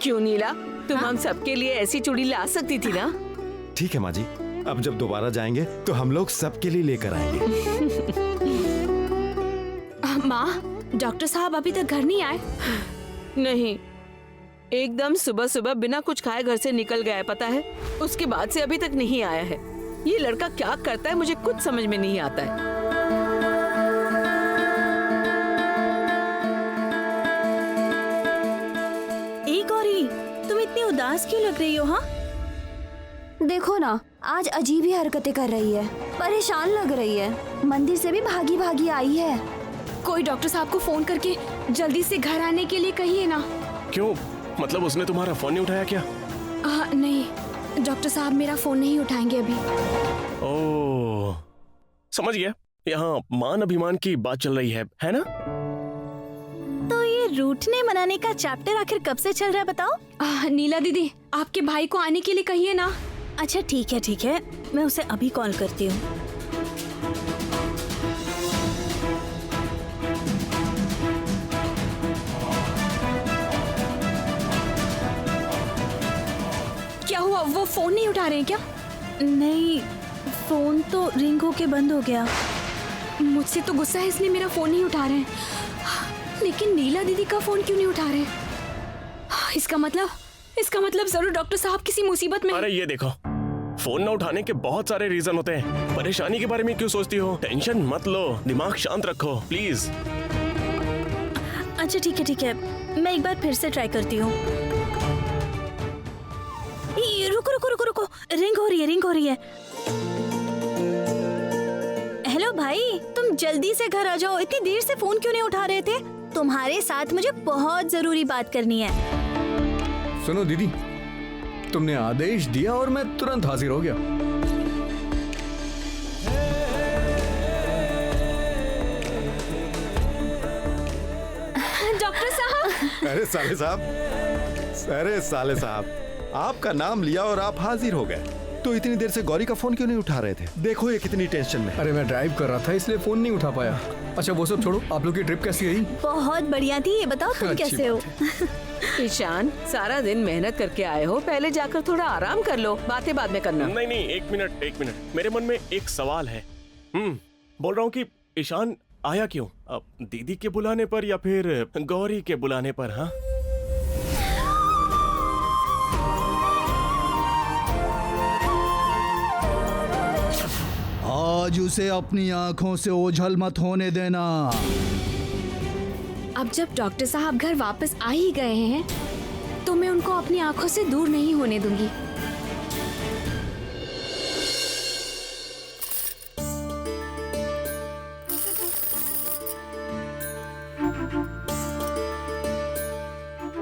क्यों नीला, तुम हम सबके लिए ऐसी चूड़ी ला सकती थी ना। ठीक है माँ जी, अब जब दोबारा जाएंगे तो हम लोग सबके लिए लेकर आएंगे। माँ, डॉक्टर साहब अभी तक घर नहीं आए? नहीं, एकदम सुबह सुबह बिना कुछ खाए घर से निकल गया है, पता है। उसके बाद से अभी तक नहीं आया है। ये लड़का क्या करता है मुझे कुछ समझ में नहीं आता है। ए गौरी, तुम इतनी उदास क्यों लग रही हो? हाँ, देखो ना, आज अजीब ही हरकतें कर रही है, परेशान लग रही है। मंदिर से भी भागी भागी आई है। कोई डॉक्टर साहब को फोन करके जल्दी से घर आने के लिए कहिए ना। क्यों, मतलब उसने तुम्हारा फोन नहीं उठाया क्या? नहीं, डॉक्टर साहब मेरा फोन नहीं उठाएंगे अभी। ओह, समझ गया। यहाँ मान अभिमान की बात चल रही है ना? तो ये रूठने मनाने का चैप्टर आखिर कब से चल रहा है बताओ? नीला दीदी, आपके भाई को आने के लिए कहिए ना। अच्छा ठीक है, मैं उसे अभी कॉल करती हूँ। क्या हुआ, वो फोन नहीं उठा रहे हैं क्या? नहीं, फोन तो रिंग होके बंद हो गया। मुझसे तो गुस्सा है इसलिए मेरा फोन नहीं उठा रहे हैं, लेकिन नीला दीदी का फोन क्यों नहीं उठा रहे? इसका मतलब जरूर डॉक्टर साहब किसी मुसीबत में। अरे ये देखो, फोन न उठाने के बहुत सारे रीजन होते हैं। परेशानी के बारे में क्यों सोचती हो? टेंशन मत लो, दिमाग शांत रखो प्लीज। अच्छा ठीक है, मैं एक बार फिर से ट्राई करती हूँ। रुको, रिंग हो रही है। हेलो भाई, तुम जल्दी से घर आ जाओ। इतनी देर से फोन क्यों नहीं उठा रहे थे? तुम्हारे साथ मुझे बहुत जरूरी बात करनी है। सुनो दीदी, तुमने आदेश दिया और मैं तुरंत हाजिर हो गया। डॉक्टर साहब। अरे साले साहब, आपका नाम लिया और आप हाजिर हो गए। तो इतनी देर से गौरी का फोन क्यों नहीं उठा रहे थे? देखो ये कितनी टेंशन में। अरे मैं ड्राइव कर रहा था इसलिए फोन नहीं उठा पाया। अच्छा वो सब छोड़ो, आप लोग की ट्रिप कैसी रही? बहुत बढ़िया थी। ये बताओ तुम कैसे हो? ईशान, सारा दिन मेहनत करके आए हो, पहले जाकर थोड़ा आराम कर लो, बातें बाद में करना। नहीं, एक मिनट, मेरे मन में एक सवाल है। बोल रहा हूँ कि ईशान आया क्यों? अब दीदी के बुलाने पर या फिर गौरी के बुलाने पर? हाँ, आज उसे अपनी आंखों से ओझल मत होने देना। अब जब डॉक्टर साहब घर वापस आ ही गए हैं, तो मैं उनको अपनी आंखों से दूर नहीं होने दूंगी।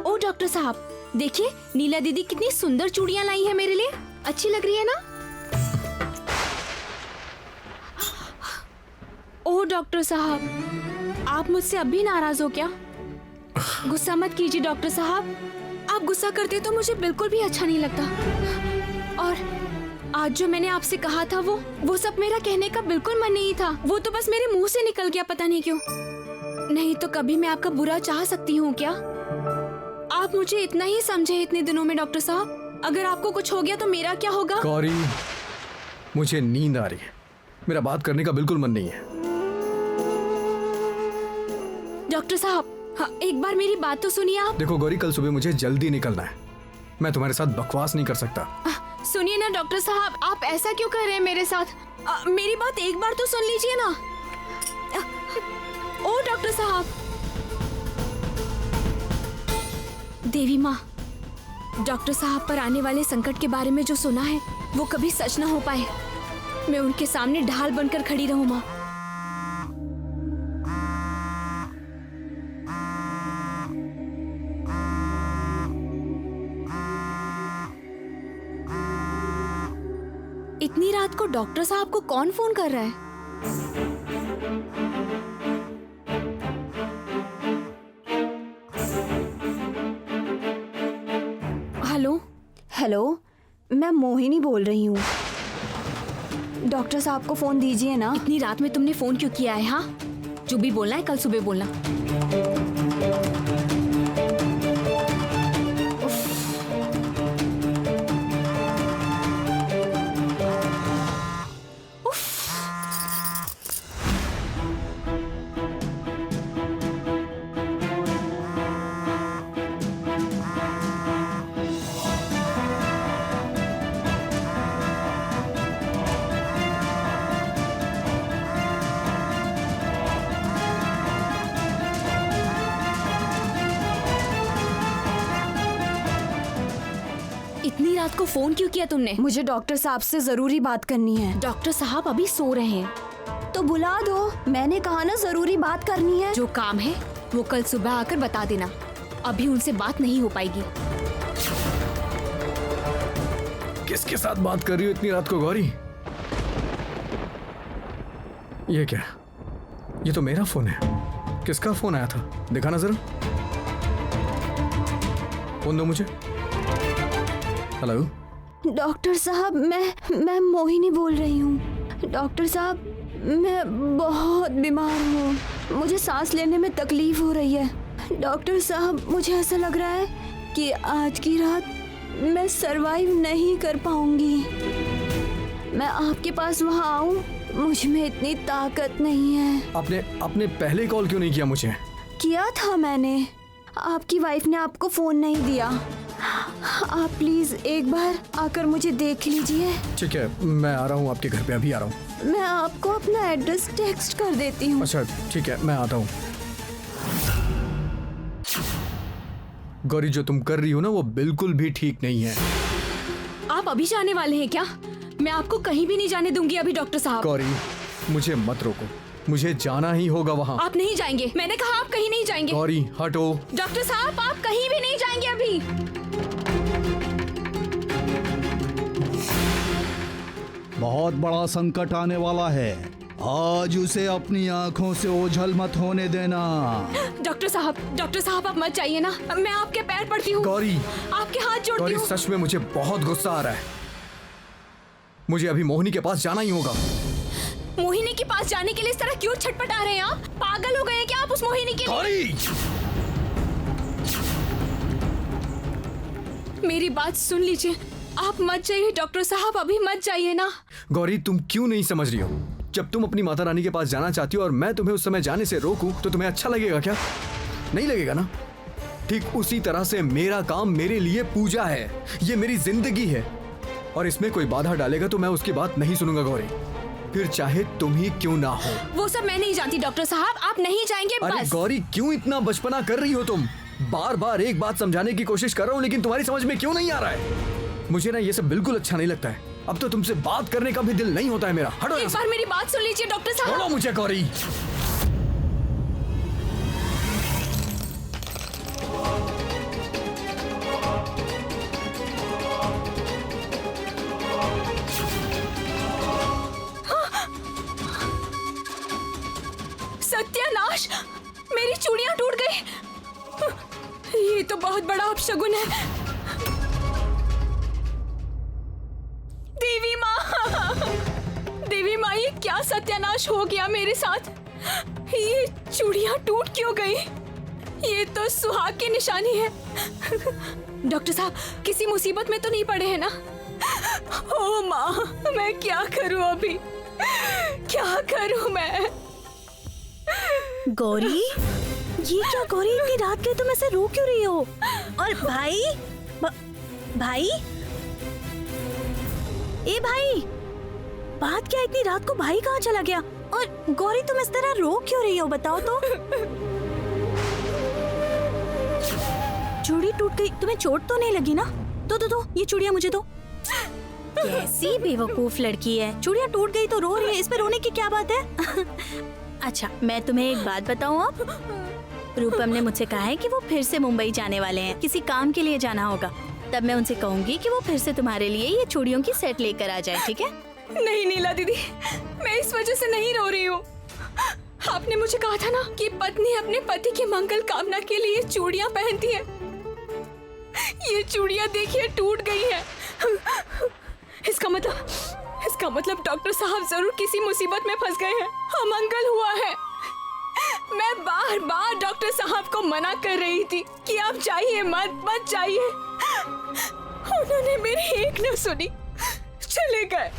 ओ डॉक्टर साहब, देखिए नीला दीदी कितनी सुंदर चूड़ियां लाई है मेरे लिए। अच्छी लग रही है ना? ओ डॉक्टर साहब, आप मुझसे अब भी नाराज हो क्या? गुस्सा मत कीजिए डॉक्टर साहब, आप गुस्सा करते तो मुझे बिल्कुल भी अच्छा नहीं लगता। और आज जो मैंने आपसे कहा था वो सब मेरा कहने का बिल्कुल मन नहीं था। वो तो बस मेरे मुंह से निकल गया, पता नहीं क्यों। नहीं तो कभी मैं आपका बुरा चाह सकती हूँ क्या? आप मुझे इतना ही समझे इतने दिनों में डॉक्टर साहब। अगर आपको कुछ हो गया तो मेरा क्या होगा? गौरी, मुझे नींद आ रही है, मेरा बात करने का बिल्कुल मन नहीं है। डॉक्टर साहब, हाँ, एक बार मेरी बात तो सुनिए आप। देखो गौरी, कल सुबह मुझे जल्दी निकलना है, मैं तुम्हारे साथ बकवास नहीं कर सकता। सुनिए ना डॉक्टर साहब, आप ऐसा क्यों कर रहे हैं मेरे साथ? मेरी बात एक बार तो सुन लीजिए ना। ओ डॉक्टर साहब। देवी माँ, डॉक्टर साहब पर आने वाले संकट के बारे में जो सुना है वो कभी सच ना हो पाए। मैं उनके सामने ढाल बनकर खड़ी रहूं माँ। इतनी रात को डॉक्टर साहब को कौन फोन कर रहा है? हेलो, मैं मोहिनी बोल रही हूँ। डॉक्टर साहब को फोन दीजिए ना। इतनी रात में तुमने फोन क्यों किया है? हाँ, जो भी बोलना है कल सुबह बोलना। इतनी रात को फोन क्यों किया तुमने? मुझे डॉक्टर साहब से जरूरी बात करनी है। डॉक्टर साहब अभी सो रहे हैं। तो बुला दो, मैंने कहा ना जरूरी बात करनी है। जो काम है वो कल सुबह आकर बता देना, अभी उनसे बात नहीं हो पाएगी। किसके साथ बात कर रही हो इतनी रात को गौरी? ये क्या? ये तो मेरा फोन है। किसका फोन आया था? दिखाना जरा। फोन दो मुझे। हेलो डॉक्टर साहब, मैं मोहिनी बोल रही हूँ। डॉक्टर साहब, मैं बहुत बीमार हूँ, मुझे सांस लेने में तकलीफ हो रही है। डॉक्टर साहब, मुझे ऐसा लग रहा है कि आज की रात मैं सरवाइव नहीं कर पाऊंगी। मैं आपके पास वहाँ आऊँ? मुझ में इतनी ताकत नहीं है। आपने पहले कॉल क्यों नहीं किया मुझे? किया था मैंने, आपकी वाइफ ने आपको फोन नहीं दिया। आप प्लीज एक बार आकर मुझे देख लीजिए। ठीक है, मैं आ रहा हूँ आपके घर पे, अभी आ रहा हूँ। मैं आपको अपना एड्रेस टेक्स्ट कर देती हूँ। अच्छा ठीक है, मैं आता हूँ। गौरी, जो तुम कर रही हो ना वो बिल्कुल भी ठीक नहीं है। आप अभी जाने वाले हैं क्या? मैं आपको कहीं भी नहीं जाने दूंगी अभी डॉक्टर साहब। गौरी, मुझे मत रोको, मुझे जाना ही होगा वहाँ। आप नहीं जाएंगे, मैंने कहा आप कहीं नहीं जाएंगे। गौरी हटो। डॉक्टर साहब, आप कहीं भी नहीं जाएंगे अभी। बहुत बड़ा संकट आने वाला है, आज उसे अपनी आंखों से ओझल मत होने देना। डॉक्टर साहब आप मत जाइए ना, मैं आपके पैर पड़ती हूँ। गौरी, आपके हाथ जोड़ती गौरी, हूँ। सच में मुझे बहुत गुस्सा आ रहा है। मुझे अभी मोहिनी के पास जाना ही होगा। मोहिनी के पास जाने के लिए इस तरह क्यों छटपटा रहे हैं आप? पागल हो गए हैं क्या आप उस मोहिनी के लिए? गौरी, मेरी बात सुन लीजिए, आप मत जाइए डॉक्टर साहब, अभी मत जाइए ना। गौरी, तुम क्यों नहीं समझ रही हो? जब तुम अपनी माता रानी के पास जाना चाहती हो और मैं तुम्हें उस समय जाने से रोकूं तो तुम्हें अच्छा लगेगा क्या? नहीं लगेगा ना? ठीक उसी तरह से मेरा काम मेरे लिए पूजा है, ये मेरी जिंदगी है, और इसमें कोई बाधा डालेगा तो मैं उसकी बात नहीं सुनूंगा गौरी, फिर चाहे तुम ही क्यों ना हो। वो सब मैं नहीं जानती डॉक्टर साहब, आप नहीं जाएंगे अरे बस। गौरी, क्यों इतना बचपना कर रही हो तुम? बार बार एक बात समझाने की कोशिश कर रहा हूँ लेकिन तुम्हारी समझ में क्यों नहीं आ रहा है? मुझे ना ये सब बिल्कुल अच्छा नहीं लगता है। अब तो तुमसे बात करने का भी दिल नहीं होता है मेरा। हटो एक बार मेरी बात सुन लीजिए डॉक्टर साहब। छोड़ो मुझे गौरी। सत्यानाश, मेरी चूड़ियां टूट गई। ये तो बहुत बड़ा अपशगुन है। देवी माँ, ये क्या सत्यानाश हो गया मेरे साथ? ये चूड़ियां टूट क्यों गई? ये तो सुहाग की निशानी है। डॉक्टर साहब, किसी मुसीबत में तो नहीं पड़े हैं ना? ओ माँ, मैं क्या करूं अभी? क्या करूं मैं? गौरी, ये क्या गौरी, इतनी रात के तुम ऐसे रो क्यों रही हो? और भाई, भाई, ए भाई, बात क्या, इतनी रात को भाई कहाँ चला गया? और गौरी, तुम इस तरह रो क्यों रही हो, बताओ तो। चूड़ी टूट गई, तुम्हें चोट तो नहीं लगी ना? दो ये चूड़ियां मुझे दो। कैसी बेवकूफ लड़की है, चूड़ियां टूट गई तो रो रही है, इसमें रोने की क्या बात है? अच्छा, मैं तुम्हें एक बात बताऊं अब। रूपम ने मुझसे कहा है कि वो फिर से मुंबई जाने वाले हैं, किसी काम के लिए जाना होगा। तब मैं उनसे कहूंगी कि वो फिर से तुम्हारे लिए ये चूड़ियों की सेट लेकर आ जाए, ठीक है? नहीं नीला दीदी, मैं इस वजह से नहीं रो रही हूँ। आपने मुझे कहा था ना कि पत्नी अपने पति की मंगल कामना के लिए चूड़ियां पहनती है। ये चूड़ियां देखिए टूट गई है। इसका मतलब डॉक्टर साहब जरूर किसी मुसीबत में फंस गए हैं, अमंगल हुआ है। मैं बार बार डॉक्टर साहब को मना कर रही थी कि आप जाइए मत जाइए। उन्होंने मेरी एक न सुनी, चले गए।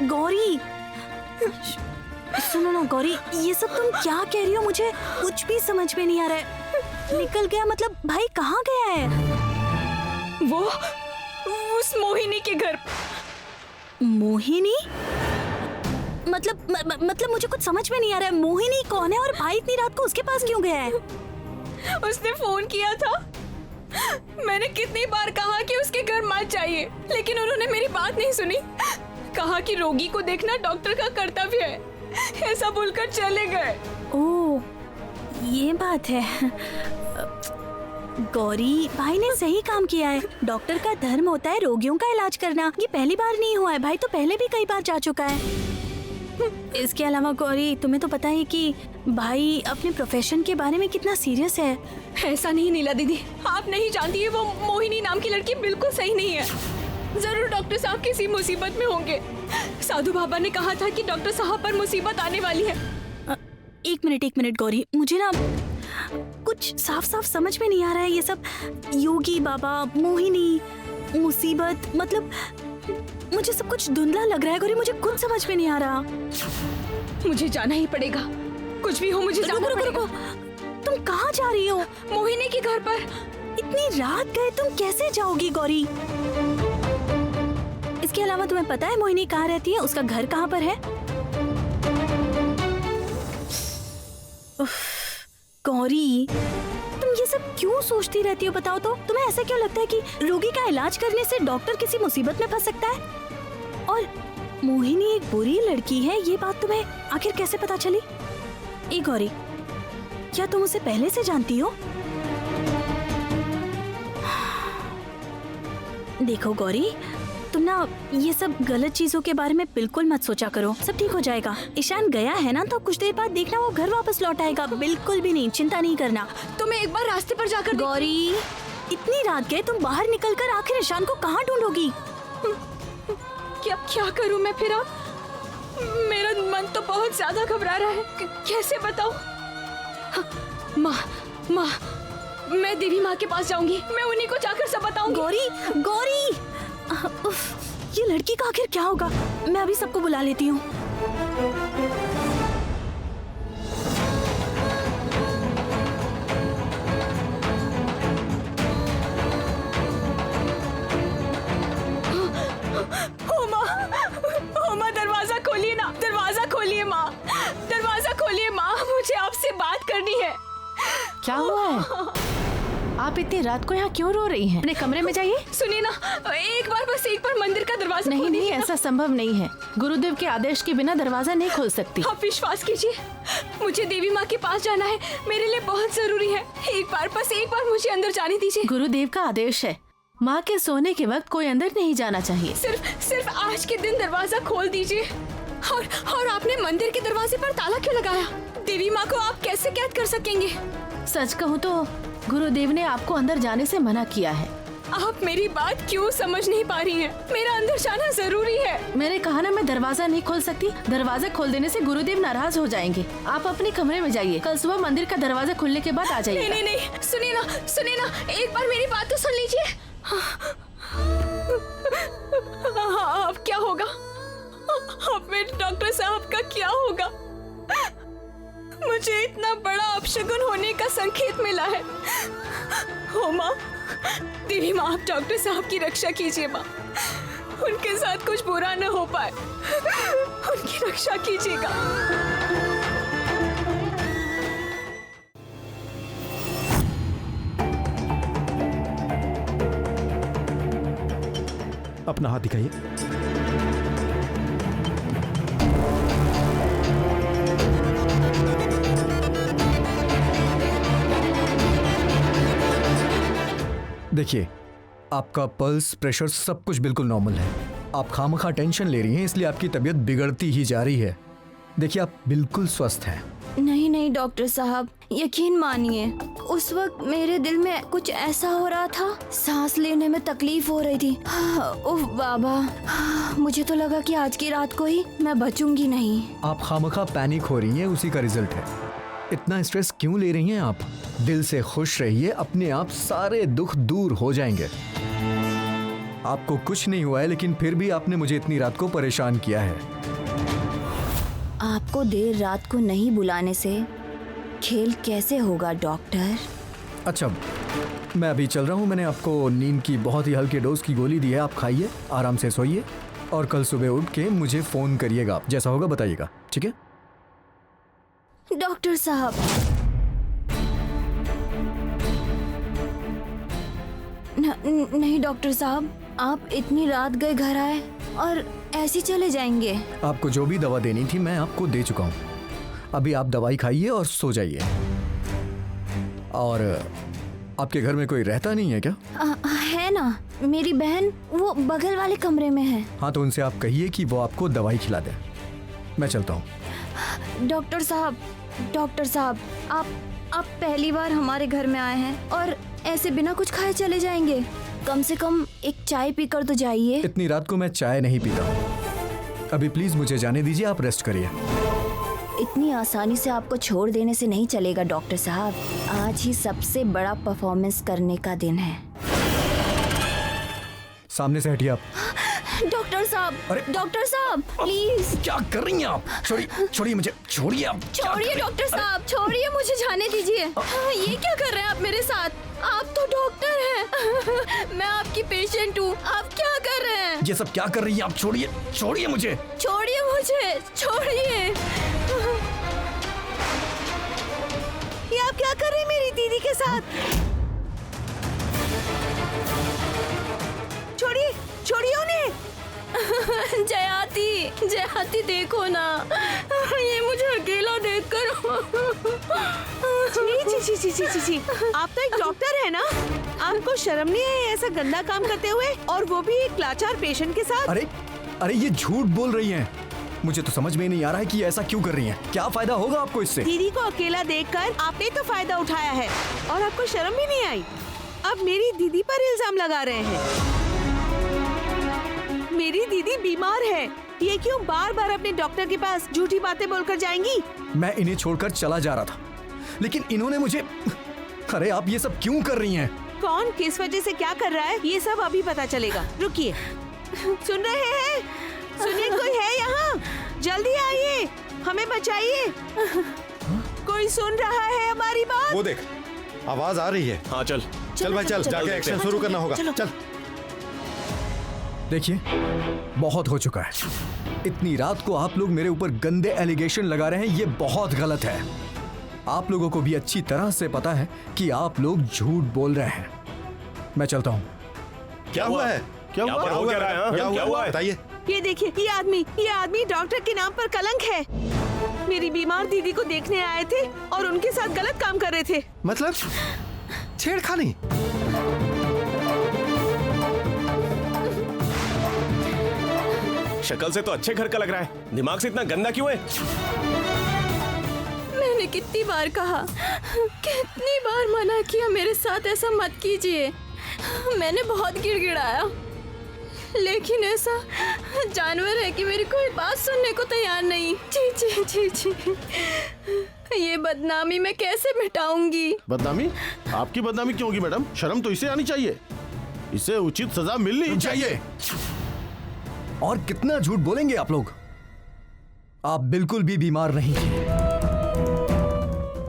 गौरी, सुनो ना गौरी, ये सब तुम क्या कह रही हो? मुझे कुछ भी समझ में नहीं आ रहा है। निकल गया मतलब भाई कहाँ गया है? वो उस मोहिनी के घर। मोहिनी? मतलब मुझे कुछ समझ में नहीं आ रहा है। मोहिनी कौन है और भाई इतनी रात को उसके पास क्यों गया है? उसने फोन किया था मैंने कितनी बार कहा कि उसके घर मत जाइए, लेकिन उन्होंने मेरी बात नहीं सुनी। कहा कि रोगी को देखना डॉक्टर का कर्तव्य है, ऐसा बोलकर चले गए। ओह, ये बात है। गौरी भाई ने सही काम किया है। डॉक्टर का धर्म होता है रोगियों का इलाज करना। ये पहली बार नहीं हुआ है, भाई तो पहले भी कई बार जा चुका है। इसके अलावा गौरी, तुम्हें तो पता है कि भाई अपने प्रोफेशन के बारे में कितना सीरियस है। ऐसा नहीं नीला दीदी, आप नहीं जानती है, वो मोहिनी नाम की लड़की बिल्कुल सही नहीं है। जरूर डॉक्टर साहब किसी मुसीबत में होंगे। साधु बाबा ने कहा था कि डॉक्टर साहब पर मुसीबत आने वाली है। एक मिनट गौरी, मुझे ना कुछ साफ साफ समझ में नहीं आ रहा है। ये सब योगी बाबा, मोहिनी, मुसीबत, मतलब मुझे सब कुछ धुंधला लग रहा है गौरी। मुझे कुछ समझ में नहीं आ रहा। मुझे जाना ही पड़ेगा, कुछ भी हो मुझे जाना पड़ेगा। तुम कहाँ जा रही हो? मोहिनी के घर पर। इतनी रात गए, तुम कैसे जाओगी गौरी? इसके अलावा तुम्हें पता है मोहिनी कहाँ रहती है? उसका घर कहाँ पर है? उफ, गौरी, तुम ये सब क्यों सोचती रहती हो बताओ तो? तुम्हें ऐसा क्यों लगता है कि रोगी का इलाज करने से डॉक्टर किसी मुसीबत में फंस सकता है? और मोहिनी एक बुरी लड़की है, ये बात तुम्हें आखिर कैसे पता चली? ए गौरी, क्या तुम उसे पहले से जानती हो? देखो गौरी, तुम ना ये सब गलत चीजों के बारे में बिल्कुल मत सोचा करो। सब ठीक हो जाएगा। ईशान गया है ना, तो कुछ देर बाद देखना वो घर वापस लौट आएगा। बिल्कुल भी नहीं, चिंता नहीं करना। तुम्हें एक बार रास्ते पर जाकर गौरी, इतनी रात गए, तुम बाहर निकलकर आखिर ईशान को कहाँ ढूंढोगी? क्या करूं मैं फिर अब? मेरा मन तो बहुत ज्यादा घबरा रहा है। कैसे बताऊं? माँ, मैं देवी माँ के पास जाऊंगी। मैं उन्हीं को जाकर सब बताऊंगी। गौरी, उफ, ये लड़की का आखिर क्या होगा? मैं अभी सबको बुला लेती हूँ। ओ माँ, दरवाजा खोलिए ना, दरवाजा खोलिए माँ, दरवाजा खोलिए माँ, मुझे आपसे बात करनी है। क्या हुआ है? आप इतनी रात को यहाँ क्यों रो रही हैं? अपने कमरे में जाइए। सुनिए ना, एक बार मंदिर का दरवाजा नहीं खोलिए। नहीं, ऐसा संभव नहीं है। गुरुदेव के आदेश के बिना दरवाजा नहीं खोल सकती। आप विश्वास कीजिए, मुझे देवी माँ के पास जाना है, मेरे लिए बहुत जरूरी है। बस एक बार मुझे अंदर जाने दीजिए। गुरुदेव का आदेश है, माँ के सोने के वक्त कोई अंदर नहीं जाना चाहिए। सिर्फ आज के दिन दरवाजा खोल दीजिए। और आपने मंदिर के दरवाजे पर ताला क्यों लगाया? देवी माँ को आप कैसे कैद कर सकेंगे? सच कहूँ तो गुरुदेव ने आपको अंदर जाने से मना किया है। आप मेरी बात क्यों समझ नहीं पा रही हैं? मेरा अंदर जाना जरूरी है। मैंने कहा ना, मैं दरवाजा नहीं खोल सकती। दरवाजा खोल देने से गुरुदेव नाराज हो जाएंगे। आप अपने कमरे में जाइए, कल सुबह मंदिर का दरवाजा खुलने के बाद आ जाइए। नहीं, सुनिए ना, एक बार मेरी बात तो सुन लीजिए। अब क्या होगा? अब मेरे डॉक्टर साहब का क्या होगा? मुझे इतना बड़ा अपशगुन होने का संकेत मिला है। ओ माँ, देवी माँ, आप डॉक्टर साहब की रक्षा कीजिए माँ। उनके साथ कुछ बुरा न हो पाए, उनकी रक्षा कीजिएगा। अपना हाथ दिखाइए। देखिए, आपका पल्स, प्रेशर सब कुछ बिल्कुल नॉर्मल है। आप खामखा टेंशन ले रही हैं, इसलिए आपकी तबीयत बिगड़ती ही जा रही है। देखिए, आप बिल्कुल स्वस्थ हैं। नहीं डॉक्टर साहब, यकीन मानिए, उस वक्त मेरे दिल में कुछ ऐसा हो रहा था, सांस लेने में तकलीफ हो रही थी। उफ बाबा, मुझे तो लगा कि आज की रात को ही मैं बचूंगी नहीं। आप खामखा पैनिक हो रही हैं, उसी का रिजल्ट है। इतना स्ट्रेस क्यों ले रही हैं आप? दिल से खुश रहिए, अपने आप सारे दुख दूर हो जाएंगे। आपको कुछ नहीं हुआ है, लेकिन फिर भी आपने मुझे इतनी रात को परेशान किया है। आपको देर रात को नहीं बुलाने से खेल कैसे होगा डॉक्टर? अच्छा, मैं अभी चल रहा हूँ। मैंने आपको नींद की बहुत ही हल्की डोज की गोली दी है। आप खाइए, आराम से सोइए, और कल सुबह उठ के मुझे फ़ोन करिएगा। जैसा होगा बताइएगा, ठीक है? डॉक्टर साहब, नहीं डॉक्टर साहब, आप इतनी रात गए घर आए और ऐसे चले जाएंगे। आपको जो भी दवा देनी थी मैं आपको दे चुका हूँ। अभी आप दवाई खाइए और सो जाइए। और आपके घर में कोई रहता नहीं है क्या? है ना, मेरी बहन, वो बगल वाले कमरे में है। हाँ, तो उनसे आप कहिए कि वो आपको दवाई खिला दे। मैं चलता हूँ। डॉक्टर साहब, आप पहली बार हमारे घर में आए हैं और ऐसे बिना कुछ खाए चले जाएंगे। कम से कम एक चाय पीकर तो जाइए। इतनी रात को मैं चाय नहीं पीता हूँ। अभी प्लीज मुझे जाने दीजिए, आप रेस्ट करिए। इतनी आसानी से आपको छोड़ देने से नहीं चलेगा डॉक्टर साहब। आज ही सबसे बड़ा परफॉर्मेंस करने का दिन है। सामने से हटिए आप। डॉक्टर साहब, अरे! डॉक्टर साहब प्लीज। क्या कर रही हैं आप? छोड़िए मुझे, छोड़िए आप। छोड़िए डॉक्टर साहब, छोड़िए, मुझे जाने दीजिए। ये क्या कर रहे हैं आप मेरे साथ? आप तो डॉक्टर हैं। मैं आपकी पेशेंट हूँ, आप क्या कर रहे हैं? ये सब क्या कर रही हैं आप? छोड़िए मुझे। छोड़िए मुझे, छोड़िए। ये आप क्या कर रहे हैं मेरी दीदी के साथ? छोड़िए उन्हें। जयाती देखो ना, ये मुझे अकेला देखकर। छी। आप तो एक डॉक्टर है ना, आपको शर्म नहीं है ऐसा गंदा काम करते हुए, और वो भी एक लाचार पेशेंट के साथ? अरे ये झूठ बोल रही हैं। मुझे तो समझ में नहीं आ रहा है कि ऐसा क्यों कर रही हैं। क्या फायदा होगा आपको इससे? दीदी को अकेला देखकर आपने तो फायदा उठाया है और आपको शर्म भी नहीं आई। अब मेरी दीदी पर इल्जाम लगा रहे हैं। मेरी दीदी बीमार है, ये क्यों बार बार अपने डॉक्टर के पास झूठी बातें बोलकर जाएंगी? मैं इन्हें छोड़कर चला जा रहा था, लेकिन इन्होंने मुझे। अरे आप ये सब क्यों कर रही हैं? कौन किस वजह से क्या कर रहा है ये सब अभी पता चलेगा। रुकिए, सुन रहे हैं? सुनिए, कोई है यहाँ? जल्दी आइए, हमें बचाइए। कोई सुन रहा है हमारी बात? वो देख, आवाज आ रही है। हाँ चल। चल भाई चल, जाके एक्शन शुरू करना होगा। चल। देखिए, बहुत हो चुका है। इतनी रात को आप लोग मेरे ऊपर गंदे एलिगेशन लगा रहे हैं, ये बहुत गलत है। आप लोगों को भी अच्छी तरह से पता है कि आप लोग झूठ बोल रहे हैं। मैं चलता हूँ। क्या हुआ है? क्या हुआ? बताइए। ये देखिए, ये आदमी डॉक्टर के नाम पर कलंक है। मेरी बीमार दीदी को देखने आए थे और उनके साथ गलत काम कर रहे थे। मतलब छेड़खानी? शक्ल से तो अच्छे घर का लग रहा है, दिमाग से इतना गंदा क्यों है? मैंने कितनी बार कहा, कितनी बार मना किया, मेरे साथ ऐसा मत कीजिए। मैंने बहुत गिड़गिड़ाया, लेकिन ऐसा जानवर है कि मेरी कोई बात सुनने को तैयार नहीं। जी। ये बदनामी मैं कैसे मिटाऊंगी? बदनामी? आपकी बदनामी क्यों होगी मैडम? शर्म तो इसे आनी चाहिए, इसे उचित सजा मिलनी चाहिए। और कितना झूठ बोलेंगे आप लोग? आप बिल्कुल भी बीमार नहीं थे।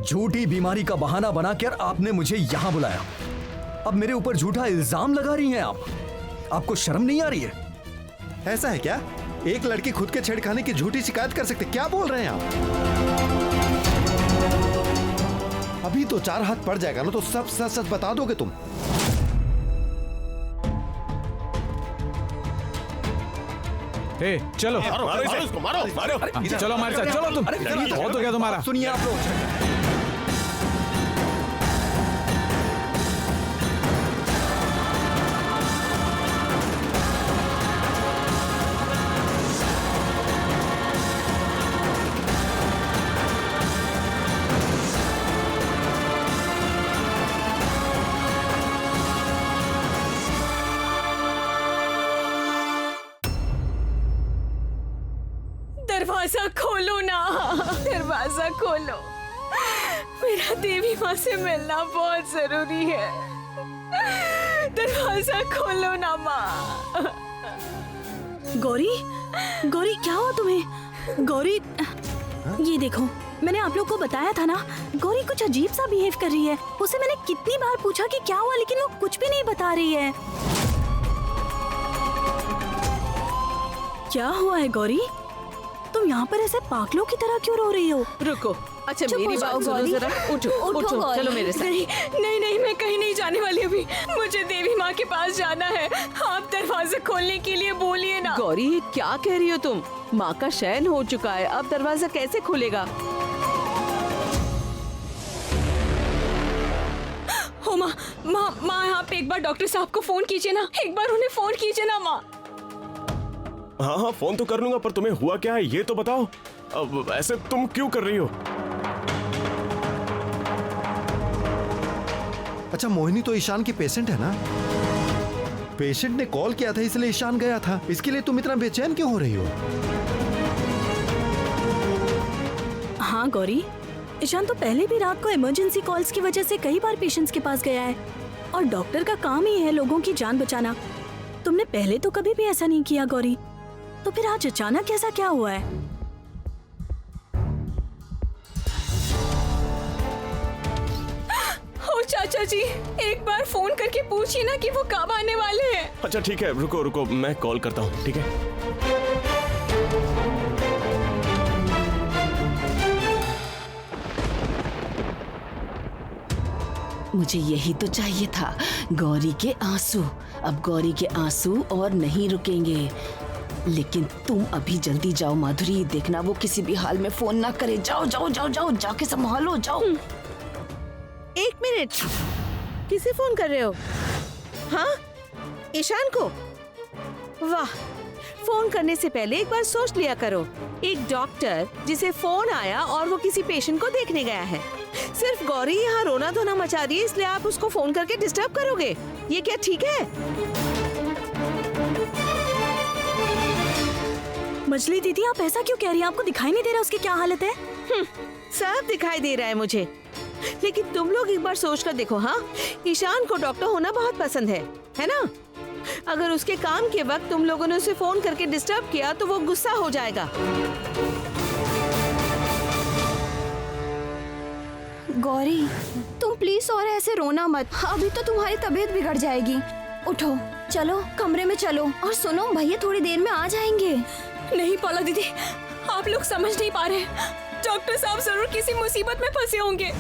झूठी बीमारी का बहाना बनाकर आपने मुझे यहां बुलाया। अब मेरे ऊपर झूठा इल्जाम लगा रही हैं आप। आपको शर्म नहीं आ रही है? ऐसा है क्या? एक लड़की खुद के छेड़खानी की झूठी शिकायत कर सकते? क्या बोल रहे हैं आप? अभी तो 4 हाथ पड़ जाएगा ना, तो सब सच सच बता दोगे तुम। ए, चलो मारो। चलो हमारे साथ, चलो तुम। बहुत हो गया तुम्हारा। सुनिए आप लोग, दरवाजा खोलो ना, दरवाजा खोलो। मेरा देवी माँ से मिलना बहुत जरूरी है। दरवाजा खोलो ना माँ। गौरी, क्या हुआ तुम्हें? गौरी, ये देखो, मैंने आप लोग को बताया था ना, गौरी कुछ अजीब सा बिहेव कर रही है। उसे मैंने कितनी बार पूछा कि क्या हुआ, लेकिन वो कुछ भी नहीं बता रही है। क्या हुआ है गौरी? तुम यहाँ पर ऐसे पागलों की तरह क्यों रो रही हो? रुको, अच्छा चुप मेरी हो जाओ बात सुनो गौरी। जरा। उठो, उठो गौरी। चलो मेरे साथ। नहीं, मैं कहीं नहीं जाने वाली अभी। मुझे देवी माँ के पास जाना है। आप दरवाजा खोलने के लिए बोलिए ना। गौरी ये क्या कह रही हो तुम? माँ का शयन हो चुका है, अब दरवाजा कैसे खुलेगा? हो माँ, माँ यहाँ पे एक बार डॉक्टर साहब को फोन कीजिए ना, एक बार उन्हें फोन कीजिए ना माँ। हाँ हाँ फोन तो कर लूंगा, पर तुम्हें हुआ क्या है ये तो बताओ। अब ऐसे तुम क्यों कर रही हो? अच्छा मोहिनी तो ईशान की पेशेंट है ना? पेशेंट ने कॉल किया था इसलिए ईशान गया था, इसके लिए तुम इतना बेचैन क्यों हो रही हो? हाँ गौरी, ईशान तो पहले भी रात को इमरजेंसी कॉल्स की वजह से कई बार पेशेंट्स के पास गया है और डॉक्टर का काम ही है लोगों की जान बचाना। तुमने पहले तो कभी भी ऐसा नहीं किया गौरी, तो फिर आज अचानक ऐसा क्या हुआ है? ओ चाचा जी, एक बार फोन करके पूछिए ना कि वो कब आने वाले हैं। अच्छा ठीक है, रुको रुको मैं कॉल करता हूँ, ठीक है? मुझे यही तो चाहिए था, गौरी के आंसू। अब गौरी के आंसू और नहीं रुकेंगे। लेकिन तुम अभी जल्दी जाओ माधुरी, देखना वो किसी भी हाल में फोन ना करे। जाओ जाओ जाओ जाओ, जाके संभालो, जाओ। 1 मिनट, किसे फोन कर रहे हो? हाँ, ईशान को? वाह, फोन करने से पहले एक बार सोच लिया करो। एक डॉक्टर जिसे फोन आया और वो किसी पेशेंट को देखने गया है। सिर्फ गौरी यहाँ रोना धोना मचा रही है, इसलिए आप उसको फोन करके डिस्टर्ब करोगे? ये क्या ठीक है? मछली दीदी, आप ऐसा क्यों कह रही हैं? आपको दिखाई नहीं दे रहा उसकी क्या हालत है? सब दिखाई दे रहा है मुझे, लेकिन तुम लोग एक बार सोच कर देखो। हाँ, ईशान को डॉक्टर होना बहुत पसंद है ना? अगर उसके काम के वक्त तुम लोगों ने उसे फोन करके डिस्टर्ब किया तो वो गुस्सा हो जाएगा। गौरी, तुम प्लीज और ऐसे रोना मत, अभी तो तुम्हारी तबीयत बिगड़ जाएगी। उठो, चलो कमरे में चलो। और सुनो, भैया थोड़ी देर में आ जाएंगे। नहीं पाला दीदी, आप लोग समझ नहीं पा रहे। डॉक्टर साहब जरूर किसी मुसीबत में फंसे होंगे।